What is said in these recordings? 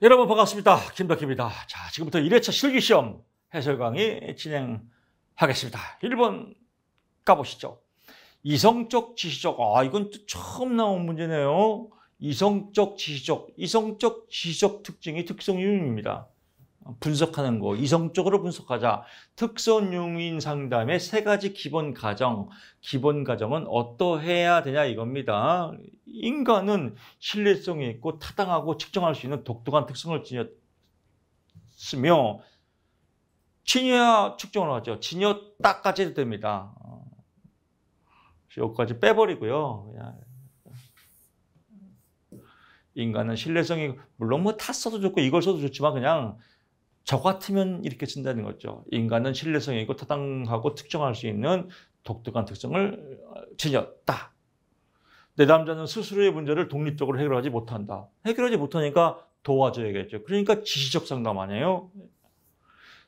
여러분 반갑습니다. 김덕희입니다. 자, 지금부터 1회차 실기시험 해설 강의 진행하겠습니다. 1번 가보시죠. 이성적, 지시적. 이건 또 처음 나온 문제네요. 이성적, 지시적 특징이 특성유인입니다. 분석하는 거, 이성적으로 분석하자. 특성유인 상담의 세 가지 기본 가정. 기본 가정은 어떠해야 되냐 이겁니다. 인간은 신뢰성이 있고 타당하고 측정할 수 있는 독특한 특성을 지녔으며 진여야 측정을 하죠. 진여 딱까지 해도 됩니다. 여기까지 빼버리고요. 그냥 인간은 신뢰성이 물론 뭐 다 써도 좋고 이걸 써도 좋지만 그냥 저 같으면 이렇게 쓴다는 거죠. 인간은 신뢰성이 있고 타당하고 특정할 수 있는 독특한 특성을 지녔다. 내담자는 스스로의 문제를 독립적으로 해결하지 못한다. 해결하지 못하니까 도와줘야겠죠. 그러니까 지시적 상담 아니에요.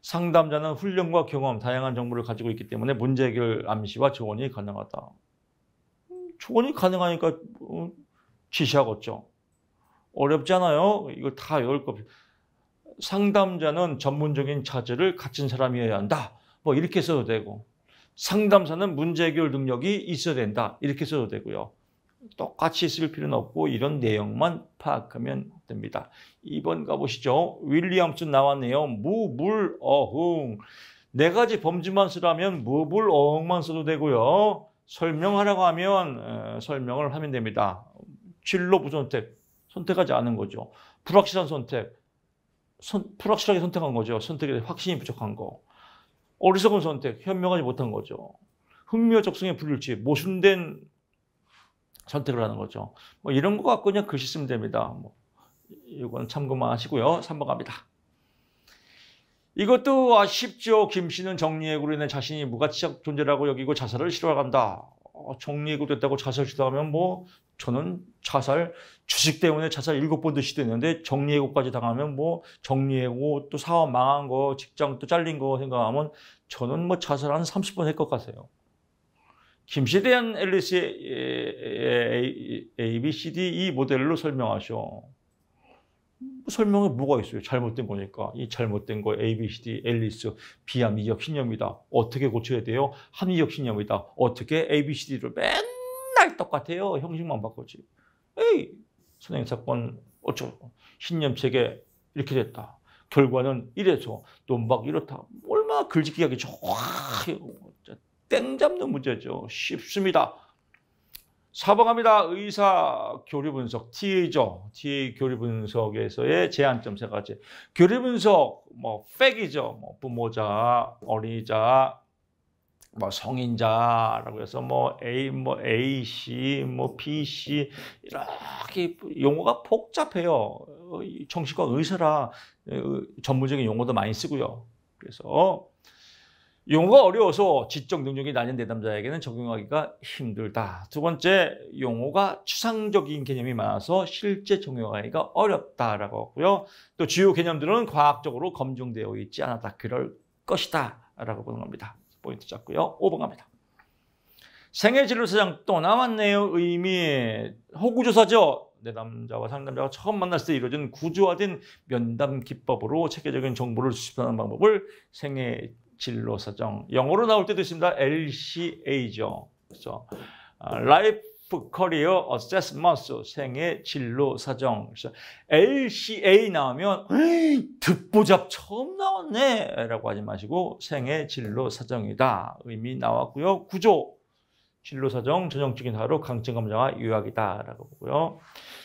상담자는 훈련과 경험, 다양한 정보를 가지고 있기 때문에 문제 해결 암시와 조언이 가능하다. 조언이 가능하니까 지시하겠죠. 어렵잖아요. 이걸 다 외울 거 없이. 상담자는 전문적인 자질을 갖춘 사람이어야 한다. 뭐 이렇게 써도 되고 상담사는 문제 해결 능력이 있어야 된다. 이렇게 써도 되고요. 똑같이 쓸 필요는 없고 이런 내용만 파악하면 됩니다. 2번 가보시죠. 윌리엄슨 나왔네요. 무, 물, 어흥. 네 가지 범주만 쓰라면 무, 물, 어흥만 써도 되고요. 설명하라고 하면 설명을 하면 됩니다. 진로 부선택. 선택하지 않은 거죠. 불확실한 선택. 불확실하게 선택한 거죠. 선택에 확신이 부족한 거. 어리석은 선택, 현명하지 못한 거죠. 흥미와 적성의 불일치, 모순된 선택을 하는 거죠. 뭐 이런 거 갖고 그냥 글씨 쓰면 됩니다. 이건 참고만 하시고요. 3번 갑니다. 이것도 쉽죠. 김 씨는 정리해고로 인해 자신이 무가치적 존재라고 여기고 자살을 시도한다. 정리해고 됐다고 자살 시도하면 뭐 저는 자살 주식 때문에 자살 7번도 시도했는데 정리해고까지 당하면 뭐 정리해고 또 사업 망한 거 직장 또 잘린 거 생각하면 저는 뭐 자살 한 30번 할 것 같아요. 김씨에 대한 앨리스의 ABCD 모델로 설명하셔. 설명에 뭐가 있어요? 잘못된 거니까. 이 잘못된 거 ABCD, 앨리스, 비합리적 신념이다. 어떻게 고쳐야 돼요? 합리적 신념이다. 어떻게 ABCD를 맨날 똑같아요. 형식만 바꾸지. 에이, 선행 사건 어쩌고 신념체계 이렇게 됐다. 결과는 이래서 또 막 이렇다. 얼마나 글짓기 하기 좋아. 땡 잡는 문제죠. 쉽습니다. 4번 갑니다. 의사 교류 분석, TA죠. TA 교류 분석에서의 제한점 세 가지. 교류 분석, 뭐, 팩이죠. 뭐, 부모자, 어린이자, 뭐, 성인자라고 해서 뭐, AC, 뭐, PC, 이렇게 용어가 복잡해요. 정신과 의사라 전문적인 용어도 많이 쓰고요. 그래서 용어가 어려워서 지적 능력이 낮은 내담자에게는 적용하기가 힘들다. 두 번째, 용어가 추상적인 개념이 많아서 실제 적용하기가 어렵다라고 하고요. 또 주요 개념들은 과학적으로 검증되어 있지 않았다. 그럴 것이다 라고 보는 겁니다. 포인트 잡고요. 5번 갑니다. 생애진로사정 또 나왔네요. 의미 호구조사죠. 내담자와 상담자가 처음 만났을 때 이루어진 구조화된 면담 기법으로 체계적인 정보를 수집하는 방법을 생애진로사정. 영어로 나올 때도 있습니다. LCA죠. 그래서 Life Career Assessment, 생애진로사정. 그래서 LCA 나오면 듣보잡 처음 나왔네 라고 하지 마시고 생애진로사정이다. 의미 나왔고요. 구조. 진로사정, 전형적인 하로 강증감정화 요약이다라고 보고요.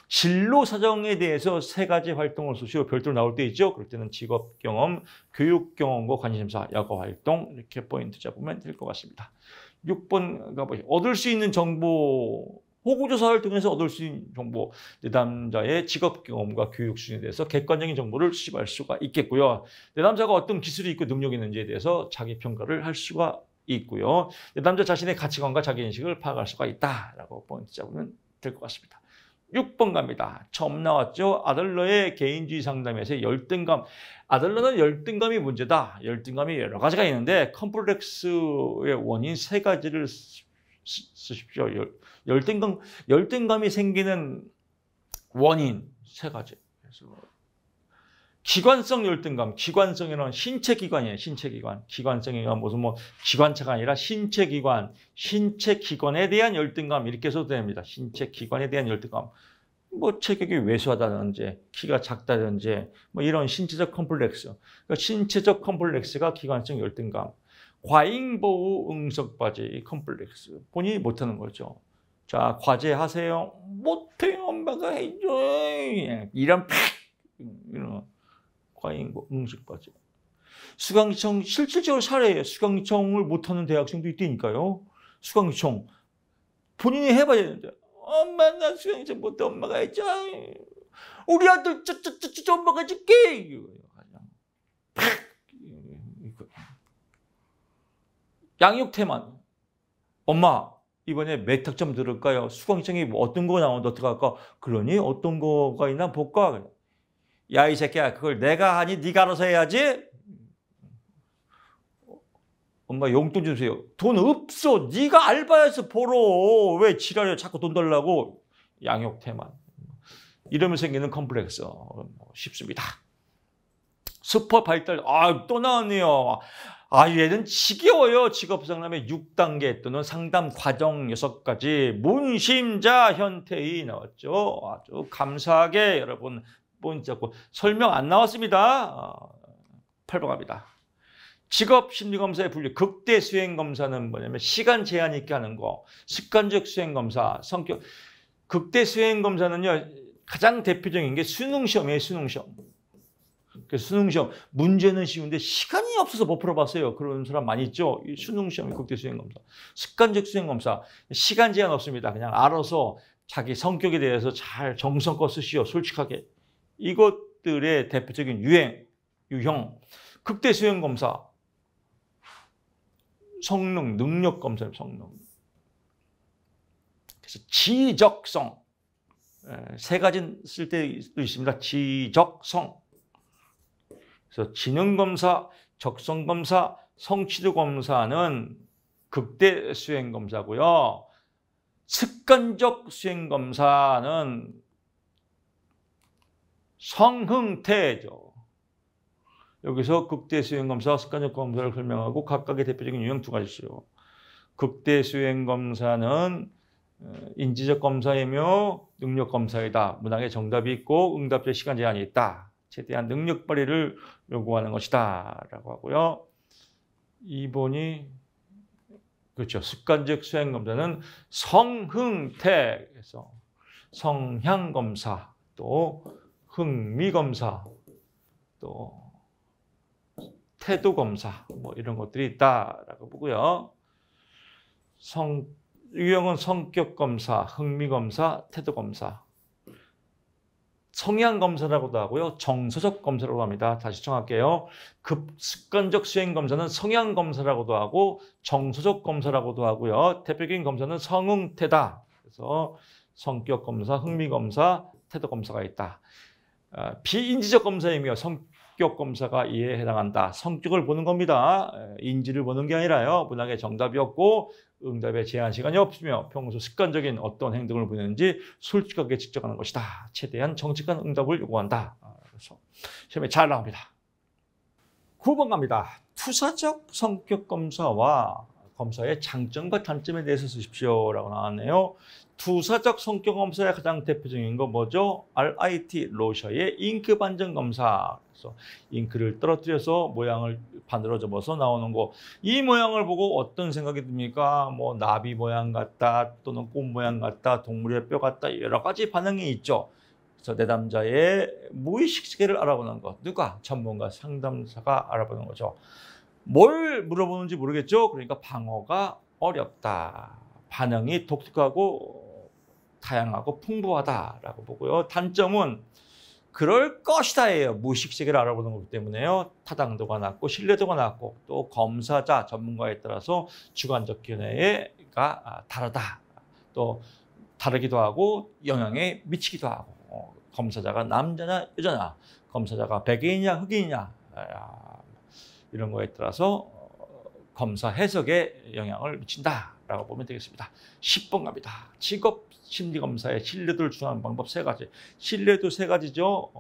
진로사정에 대해서 세 가지 활동을 수시로 별도로 나올 때 있죠. 그럴 때는 직업경험, 교육경험과 관심사, 여가활동 이렇게 포인트 잡으면 될 것 같습니다. 6번 가보시죠. 얻을 수 있는 정보, 호구조사를 통해서 얻을 수 있는 정보, 내담자의 직업경험과 교육 수준에 대해서 객관적인 정보를 수집할 수가 있겠고요. 내담자가 어떤 기술이 있고 능력이 있는지에 대해서 자기평가를 할 수가 있고요. 내담자 자신의 가치관과 자기인식을 파악할 수가 있다라고 포인트 잡으면 될 것 같습니다. 6번 갑니다. 처음 나왔죠. 아들러의 개인주의 상담에서 열등감. 아들러는 열등감이 문제다. 열등감이 여러 가지가 있는데 컴플렉스의 원인 세 가지를 쓰십시오. 열등감이 생기는 원인 세 가지. 그래서 기관성 열등감, 기관성이란 신체 기관이에요. 신체 기관. 기관성이가 무슨 뭐 기관차가 아니라 신체 기관, 신체 기관에 대한 열등감 이렇게 써도 됩니다. 신체 기관에 대한 열등감. 뭐 체격이 왜소하다든지 키가 작다든지 뭐 이런 신체적 컴플렉스. 그러니까 신체적 컴플렉스가 기관성 열등감. 과잉보호 응석바지 컴플렉스. 본인이 못하는 거죠. 자, 과제하세요. 못해요. 엄마가 해줘. 이런 이런 과잉보호 응석바지. 수강시청 실질적으로 사례예요. 수강시청을 못하는 대학생도 있다니까요. 수강시청 본인이 해봐야 되는데 엄마 나 수강시청 못해. 엄마가 해줘. 우리 아들 엄마가 해줄게. 양육태만. 엄마 이번에 몇 학점 들을까요? 수강시청이 뭐 어떤 거가 나오는데 어떡할까? 그러니 어떤 거가 있나 볼까? 야 이 새끼야 그걸 내가 하니 네가 알아서 해야지. 엄마 용돈 주세요. 돈 없어. 네가 알바해서 벌어. 왜 지랄해 자꾸 돈 달라고. 양육태만. 이러면서 생기는 컴플렉스 쉽습니다. 스포 발달. 또 나왔네요. 얘는 지겨워요. 직업상담의 6단계 또는 상담 과정 6가지. 문심자 현태희 나왔죠. 아주 감사하게 여러분 본자고 설명 안 나왔습니다. 8번 갑니다. 직업심리검사의 분류. 극대 수행검사는 뭐냐면 시간 제한 있게 하는 거. 습관적 수행검사. 성격. 극대 수행검사는요. 가장 대표적인 게 수능시험이에요. 수능시험. 그 수능시험. 문제는 쉬운데 시간이 없어서 못 풀어봤어요. 그런 사람 많이 있죠. 이 수능시험이 극대 수행검사. 습관적 수행검사. 시간 제한 없습니다. 그냥 알아서 자기 성격에 대해서 잘 정성껏 쓰시오. 솔직하게. 이것들의 대표적인 유형. 극대 수행검사. 성능, 능력검사예요. 성능. 그래서 지적성. 세 가지 쓸 때도 있습니다. 지적성. 그래서 지능검사, 적성검사, 성취도검사는 극대 수행검사고요. 습관적 수행검사는 성흥태죠. 여기서 극대 수행검사와 습관적 검사를 설명하고 각각의 대표적인 유형 2가지죠. 극대 수행검사는 인지적 검사이며 능력 검사이다. 문항에 정답이 있고 응답자 시간 제한이 있다. 최대한 능력 발휘를 요구하는 것이다. 라고 하고요. 2번이 그렇죠. 습관적 수행검사는 성흥태. 그래서 성향검사, 또 흥미검사, 또 태도검사 뭐 이런 것들이 있다라고 보고요. 유형은 성격검사, 흥미검사, 태도검사. 성향검사라고도 하고요. 정서적 검사라고 합니다. 다시 정할게요. 습관적 수행검사는 성향검사라고도 하고 정서적 검사라고도 하고요. 대표적인 검사는 성흥태다. 그래서 성격검사, 흥미검사, 태도검사가 있다. 비인지적 검사이며 성격 검사가 이에 해당한다. 성격을 보는 겁니다. 인지를 보는 게 아니라요. 문항에 정답이 없고 응답에 제한 시간이 없으며 평소 습관적인 어떤 행동을 보이는지 솔직하게 측정하는 것이다. 최대한 정직한 응답을 요구한다. 그래서 시험에 잘 나옵니다. 9번 갑니다. 투사적 성격 검사와 검사의 장점과 단점에 대해서 쓰십시오라고 나왔네요. 투사적 성격 검사의 가장 대표적인 거 뭐죠? RIT 로셔의 잉크 반전 검사. 그래서 잉크를 떨어뜨려서 모양을 반으로 접어서 나오는 거. 이 모양을 보고 어떤 생각이 듭니까? 뭐 나비 모양 같다, 또는 꽃 모양 같다, 동물의 뼈 같다, 여러 가지 반응이 있죠. 그래서 내담자의 무의식 세계를 알아보는 것. 누가? 전문가, 상담사가 알아보는 거죠. 뭘 물어보는지 모르겠죠? 그러니까 방어가 어렵다. 반응이 독특하고 다양하고 풍부하다라고 보고요. 단점은 그럴 것이다예요. 무의식 세계를 알아보는 거기 때문에요. 타당도가 낮고 신뢰도가 낮고 또 검사자, 전문가에 따라서 주관적 견해가 다르다. 또 다르기도 하고 영향에 미치기도 하고 검사자가 남자냐 여자냐, 검사자가 백인이냐 흑인이냐 이런 거에 따라서 검사 해석에 영향을 미친다라고 보면 되겠습니다. 10번 갑니다. 직업 심리검사의 신뢰도를 중요한 방법 3가지. 신뢰도 3가지죠.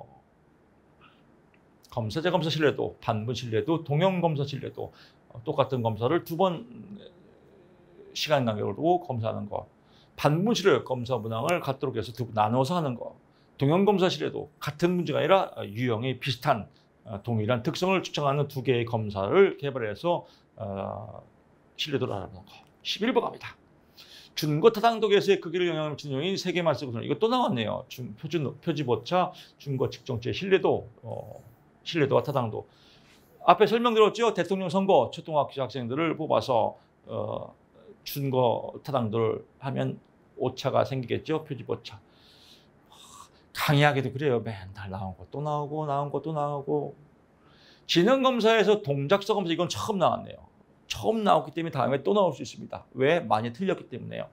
검사 재검사 신뢰도, 반분 신뢰도, 동형 검사 신뢰도 똑같은 검사를 2번 시간 간격을 두고 검사하는 거. 반분 신뢰 검사 문항을 갖도록 해서 나눠서 하는 거. 동형 검사 신뢰도 같은 문제가 아니라 유형이 비슷한 동일한 특성을 측정하는 2개의 검사를 개발해서 신뢰도를 알아보는 거. 11번 갑니다. 준거 타당도계에서의 크기를 영향을 미치는 요인 3개만 쓰고 이거 또 나왔네요. 표지보차, 준거 측정체의 신뢰도와 타당도. 앞에 설명드렸죠. 대통령 선거 초등학교 학생들을 뽑아서 준거 타당도를 하면 오차가 생기겠죠. 표지보차. 강의하게도 그래요. 맨날 나온 거 또 나오고 나온 거 또 나오고. 지능검사에서 동작서 검사 이건 처음 나왔네요. 처음 나왔기 때문에 다음에 또 나올 수 있습니다. 왜? 많이 틀렸기 때문에요.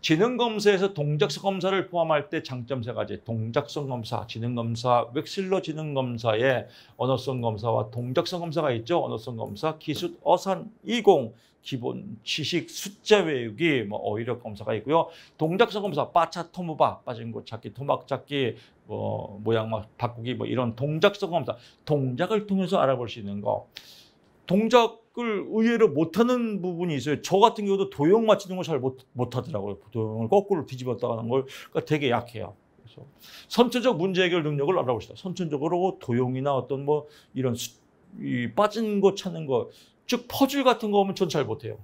지능검사에서 동작성 검사를 포함할 때 장점 3가지. 동작성 검사, 지능검사, 웩실러 지능검사에 언어성 검사와 동작성 검사가 있죠. 언어성 검사, 기술, 어산, 이공, 기본 지식, 숫자 외우기, 어휘력 검사가 있고요. 동작성 검사, 빠차, 토무바, 빠진 곳 찾기, 토막 찾기, 모양 바꾸기, 이런 동작성 검사. 동작을 통해서 알아볼 수 있는 거. 동작을 의외로 못하는 부분이 있어요. 저 같은 경우도 도형 맞히는 걸 잘 못하더라고요. 도형을 거꾸로 뒤집었다가 하는 걸 그러니까 되게 약해요. 그래서 선천적 문제 해결 능력을 알아봅시다. 선천적으로 도형이나 어떤 이런 빠진 거 찾는 거, 즉 퍼즐 같은 거 오면 전 잘 못해요.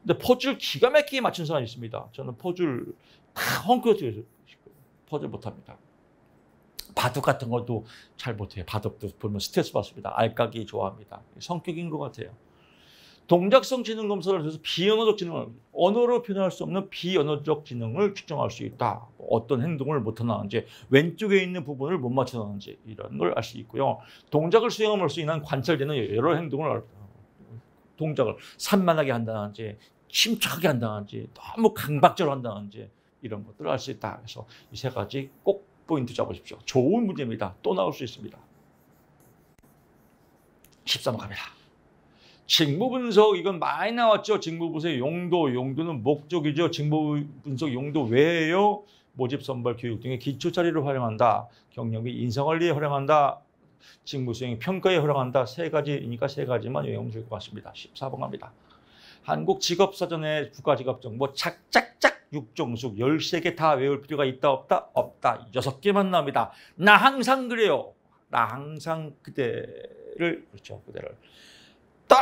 근데 퍼즐 기가 막히게 맞춘 사람이 있습니다. 저는 퍼즐 다 헝클어져서 퍼즐 못합니다. 바둑 같은 것도 잘 못해요. 바둑도 보면 스트레스 받습니다. 알까기 좋아합니다. 성격인 것 같아요. 동작성 지능 검사를 해서 비언어적 지능을, 언어로 표현할 수 없는 비언어적 지능을 측정할 수 있다. 어떤 행동을 못하는지, 왼쪽에 있는 부분을 못 맞추는지 이런 걸 알 수 있고요. 동작을 수행함으로써 인한 관찰되는 여러 행동을 동작을 산만하게 한다든지 침착하게 한다든지 너무 강박적으로 한다든지 이런 것들을 알 수 있다. 그래서 이 3가지 꼭 포인트 잡으십시오. 좋은 문제입니다. 또 나올 수 있습니다. 13번 갑니다. 직무분석, 이건 많이 나왔죠. 직무분석의 용도는 목적이죠. 직무분석 용도 외에요. 모집, 선발, 교육 등의 기초 자료를 활용한다. 경력 및 인성관리에 활용한다. 직무 수행 평가에 활용한다. 3가지니까 3가지만 외우면 될 것 같습니다. 14번 갑니다. 한국직업사전의 국가직업정보 착착착 6정숙 13개 다 외울 필요가 있다 없다? 없다. 6개만 나옵니다. 나 항상 그래요. 나 항상 그대를, 그렇죠. 그대를 딱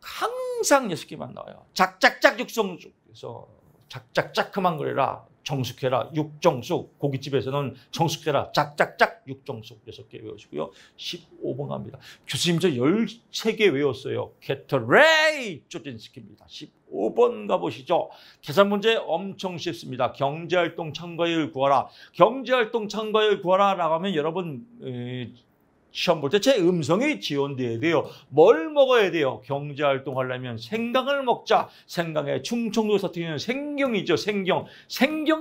항상 6개만 나와요. 작작작 6정숙. 그래서 작작작 그만 그래라. 정숙해라. 6정숙. 고깃집에서는 정숙해라. 작작작 6정숙 6개 외우시고요. 15번 갑니다. 교수님 저 13개 외웠어요. 게터레이 쪼진스키입니다. 15번 가보시죠. 계산 문제 엄청 쉽습니다. 경제활동 참가율 구하라. 경제활동 참가율 구하라 라고 하면 여러분 시험 볼 때 제 음성이 지원돼야 돼요. 뭘 먹어야 돼요? 경제활동 하려면 생강을 먹자. 생강에 충청도 사투리는 생경이죠. 생경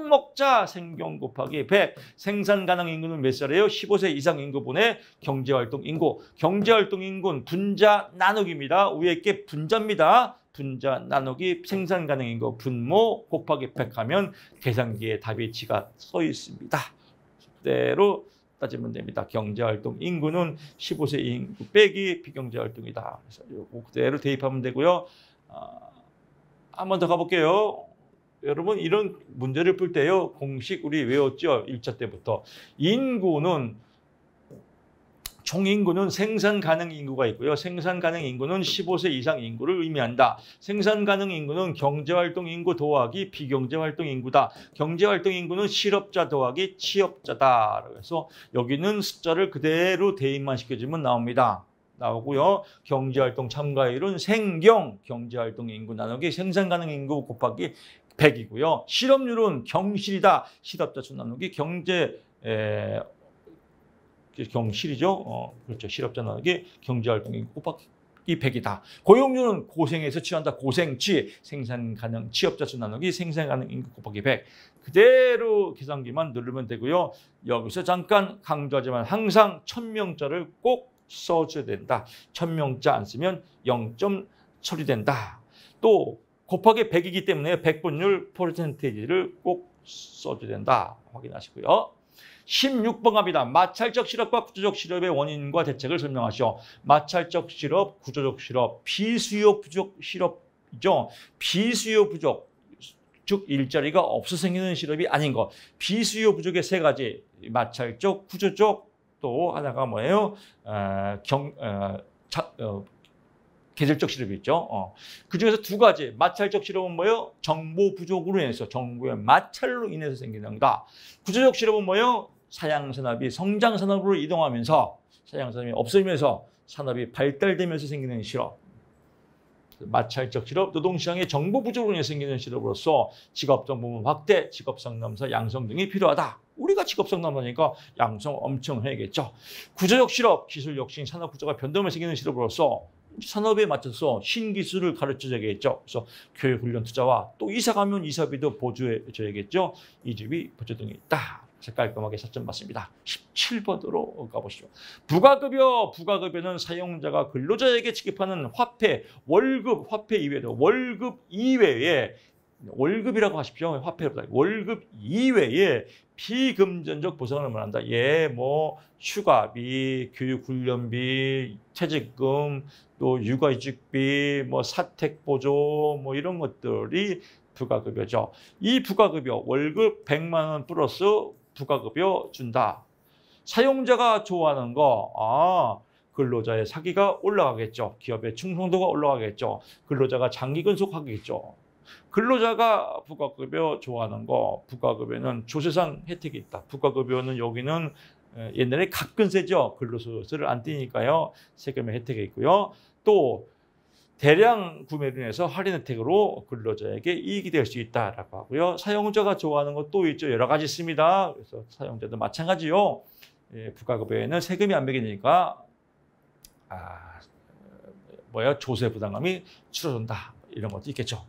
먹자. 생경 곱하기 100. 생산 가능 인구는 몇 살이에요? 15세 이상 인구분의 경제활동 인구. 경제활동 인구는 분자 나누기입니다. 위에 게 분자입니다. 분자 나누기 생산 가능 인구 분모 곱하기 100 하면 계산기에 답이치가 써 있습니다. 그대로 따지면 됩니다. 경제활동 인구는 15세 인구 빼기 비경제활동이다. 그래서 이거 그대로 대입하면 되고요. 한 번 더 가볼게요. 여러분 이런 문제를 풀 때요. 공식 우리 외웠죠. 1차 때부터. 총인구는 생산 가능 인구가 있고요. 생산 가능 인구는 15세 이상 인구를 의미한다. 생산 가능 인구는 경제활동 인구 더하기 비경제활동 인구다. 경제활동 인구는 실업자 더하기 취업자다. 그래서 여기는 숫자를 그대로 대입만 시켜주면 나옵니다. 나오고요. 경제활동 참가율은 경제활동 인구 나누기 생산 가능 인구 곱하기 100이고요. 실업률은 경실이다. 실업자 수 나누기 경실이죠. 그렇죠. 실업자 나누기 경제활동 곱하기 100이다. 고용률은 고생해서 취한다. 고생취. 생산 가능 취업자 수 나누기 생산 가능 인구 곱하기 100. 그대로 계산기만 누르면 되고요. 여기서 잠깐 강조하지만 항상 1000명자를 꼭 써줘야 된다. 1000명자 안 쓰면 0점 처리된다. 또 곱하기 100이기 때문에 백분율 퍼센테이지를 꼭 써줘야 된다. 확인하시고요. 16번 갑니다. 마찰적 실업과 구조적 실업의 원인과 대책을 설명하시오. 마찰적 실업, 구조적 실업, 비수요 부족 실업이죠. 비수요 부족, 즉 일자리가 없어 생기는 실업이 아닌 것. 비수요 부족의 세 가지, 마찰적, 구조적, 또 하나가 뭐예요? 계절적 실업이 있죠. 그중에서 두 가지, 마찰적 실업은 뭐예요? 정보 부족으로 인해서, 정보의 마찰로 인해서 생기는가. 구조적 실업은 뭐예요? 사양산업이 성장산업으로 이동하면서, 사양산업이 없어지면서 산업이 발달되면서 생기는 실업. 마찰적 실업, 노동시장의 정보 부족으로 인해 생기는 실업으로서 직업정보문 확대, 직업상담사 양성 등이 필요하다. 우리가 직업상담사니까 양성 엄청 해야겠죠. 구조적 실업, 기술 혁신, 산업 구조가 변동을 생기는 실업으로서 산업에 맞춰서 신기술을 가르쳐줘야겠죠. 그래서 교육 훈련 투자와 또 이사 가면 이사비도 보조해줘야겠죠. 이주비 보조 등이 있다. 깔끔하게 4점 맞습니다. 17번으로 가보시죠. 부가급여, 부가급여는 사용자가 근로자에게 지급하는 화폐, 월급, 화폐 이외에도 월급 이외에 월급이라고 하십시오. 화폐보다 월급 이외에 비금전적 보상을 말한다. 예, 뭐 휴가비, 교육훈련비, 퇴직금, 또 육아휴직비, 뭐 사택보조, 뭐 이런 것들이 부가급여죠. 이 부가급여 월급 100만 원 플러스 부가급여 준다. 사용자가 좋아하는 거, 근로자의 사기가 올라가겠죠. 기업의 충성도가 올라가겠죠. 근로자가 장기 근속하겠죠. 근로자가 부가급여 좋아하는 거, 부가급여는 조세상 혜택이 있다. 부가급여는 여기는 옛날에 갑근세죠. 근로소득세를 안 떼니까요. 세금의 혜택이 있고요. 또 대량 구매로 인해서 할인 혜택으로 근로자에게 이익이 될 수 있다라고 하고요. 사용자가 좋아하는 것도 있죠. 여러 가지 있습니다. 그래서 사용자도 마찬가지요. 예, 부가급여에는 세금이 안 매기니까 조세 부담감이 줄어든다. 이런 것도 있겠죠.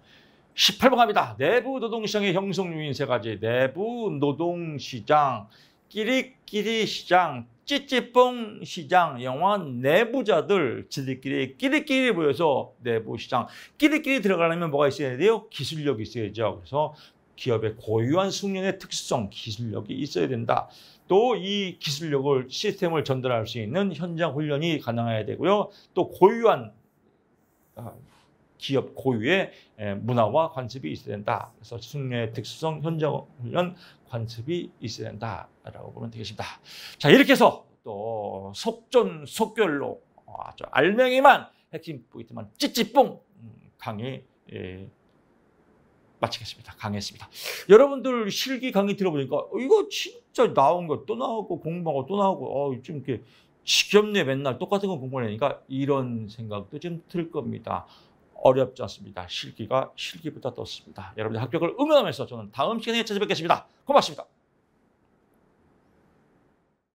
18번 갑니다. 내부 노동시장의 형성 요인 세 가지. 내부 노동시장, 끼리끼리 시장, 찌찌뽕 시장, 영화 내부자들 끼리끼리 모여서 내부 시장. 끼리끼리 들어가려면 뭐가 있어야 돼요? 기술력이 있어야죠. 그래서 기업의 고유한 숙련의 특수성, 기술력이 있어야 된다. 또 이 기술력을 시스템을 전달할 수 있는 현장 훈련이 가능해야 되고요. 또 고유한 기업 고유의 문화와 관습이 있어야 된다. 그래서 숙련의 특수성, 현장 훈련, 관습이 있어야 된다라고 보면 되겠습니다. 자, 이렇게 해서 또 속전속결로 아주 알맹이만 핵심 포인트만 찌찌뽕 강의 마치겠습니다. 강의했습니다. 여러분들 실기 강의 들어보니까 이거 진짜 나온 거 또 나오고 공부하고 또 나오고 좀 이렇게 지겹네. 맨날 똑같은 거 공부하니까 이런 생각도 좀 들 겁니다. 어렵지 않습니다. 실기가 실기보다 더 습니다. 여러분들 합격을 응원하면서 저는 다음 시간에 찾아뵙겠습니다. 고맙습니다.